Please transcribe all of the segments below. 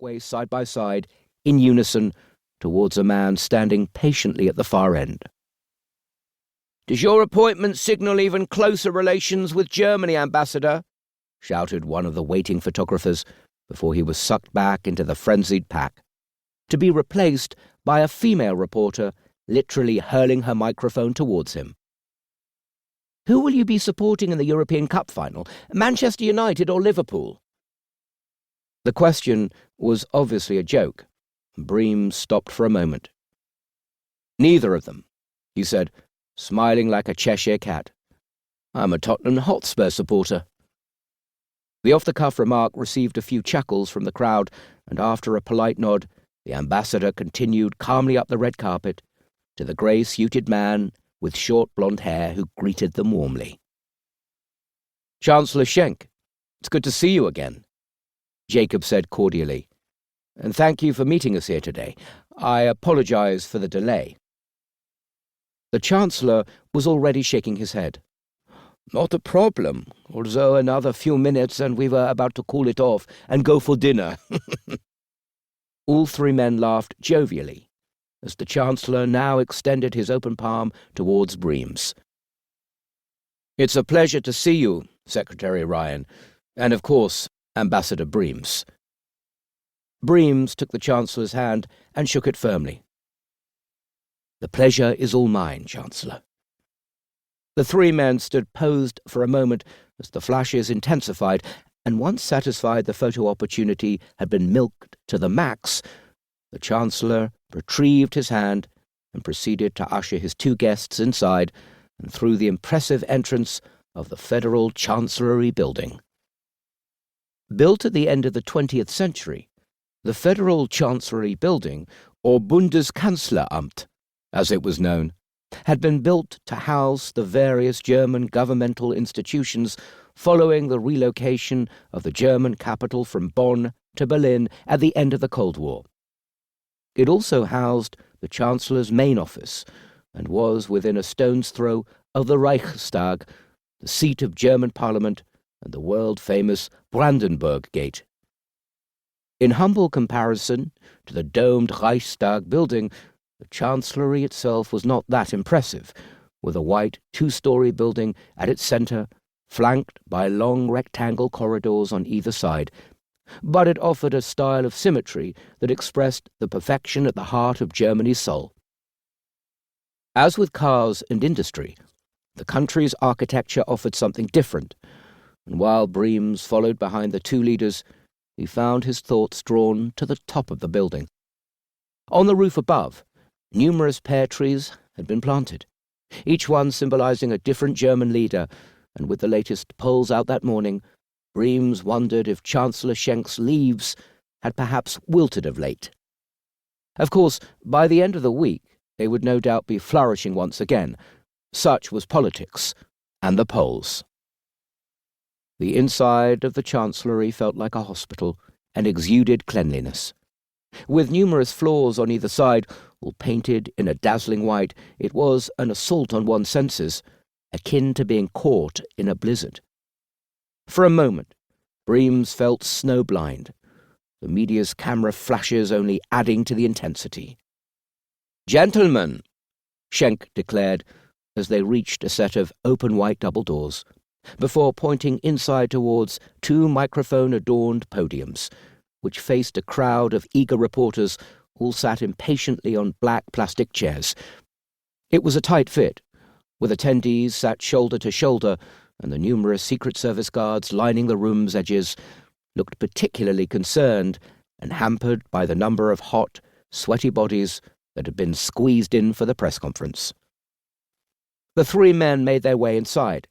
walkway side by side, in unison, towards a man standing patiently at the far end. "Does your appointment signal even closer relations with Germany, Ambassador?" shouted one of the waiting photographers before he was sucked back into the frenzied pack, to be replaced by a female reporter literally hurling her microphone towards him. "Who will you be supporting in the European Cup final, Manchester United or Liverpool?" The question was obviously a joke. Bream stopped for a moment. "Neither of them," he said, smiling like a Cheshire cat. "I'm a Tottenham Hotspur supporter." The off-the-cuff remark received a few chuckles from the crowd, and after a polite nod, the ambassador continued calmly up the red carpet to the grey-suited man with short blonde hair who greeted them warmly. "Chancellor Schenk, it's good to see you again," Jacob said cordially, "and thank you for meeting us here today. I apologize for the delay." The Chancellor was already shaking his head. "Not a problem, although another few minutes and we were about to call it off and go for dinner." All three men laughed jovially as the Chancellor now extended his open palm towards Bream's. "It's a pleasure to see you, Secretary Ryan, and of course, Ambassador Breams." Breams took the Chancellor's hand and shook it firmly. "The pleasure is all mine, Chancellor." The three men stood posed for a moment as the flashes intensified, and once satisfied the photo opportunity had been milked to the max, the Chancellor retrieved his hand and proceeded to usher his two guests inside and through the impressive entrance of the Federal Chancellery Building. Built at the end of the 20th century, the Federal Chancellery Building, or Bundeskanzleramt, as it was known, had been built to house the various German governmental institutions following the relocation of the German capital from Bonn to Berlin at the end of the Cold War. It also housed the Chancellor's main office and was within a stone's throw of the Reichstag, the seat of German Parliament and the world-famous Brandenburg Gate. In humble comparison to the domed Reichstag building, the Chancellery itself was not that impressive, with a white two-story building at its centre, flanked by long rectangle corridors on either side, but it offered a style of symmetry that expressed the perfection at the heart of Germany's soul. As with cars and industry, the country's architecture offered something different, and while Breams followed behind the two leaders, he found his thoughts drawn to the top of the building. On the roof above, numerous pear trees had been planted, each one symbolizing a different German leader, and with the latest polls out that morning, Breams wondered if Chancellor Schenk's leaves had perhaps wilted of late. Of course, by the end of the week, they would no doubt be flourishing once again. Such was politics, and the polls. The inside of the Chancellery felt like a hospital and exuded cleanliness. With numerous floors on either side, all painted in a dazzling white, it was an assault on one's senses, akin to being caught in a blizzard. For a moment, Breams felt snowblind, the media's camera flashes only adding to the intensity. "Gentlemen," Schenk declared as they reached a set of open white double doors, before pointing inside towards two microphone-adorned podiums, which faced a crowd of eager reporters all sat impatiently on black plastic chairs. It was a tight fit, with attendees sat shoulder to shoulder, and the numerous Secret Service guards lining the room's edges looked particularly concerned and hampered by the number of hot, sweaty bodies that had been squeezed in for the press conference. The three men made their way inside,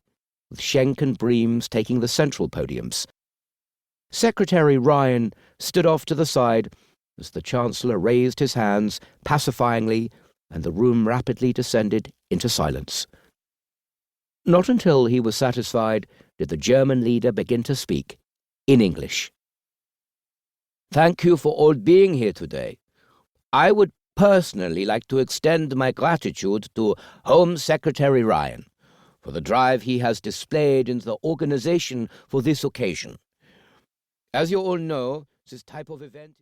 with Schenk and Breams taking the central podiums. Secretary Ryan stood off to the side as the Chancellor raised his hands pacifyingly, and the room rapidly descended into silence. Not until he was satisfied did the German leader begin to speak, in English. "Thank you for all being here today. I would personally like to extend my gratitude to Home Secretary Ryan for the drive he has displayed in the organization for this occasion. As you all know, this type of event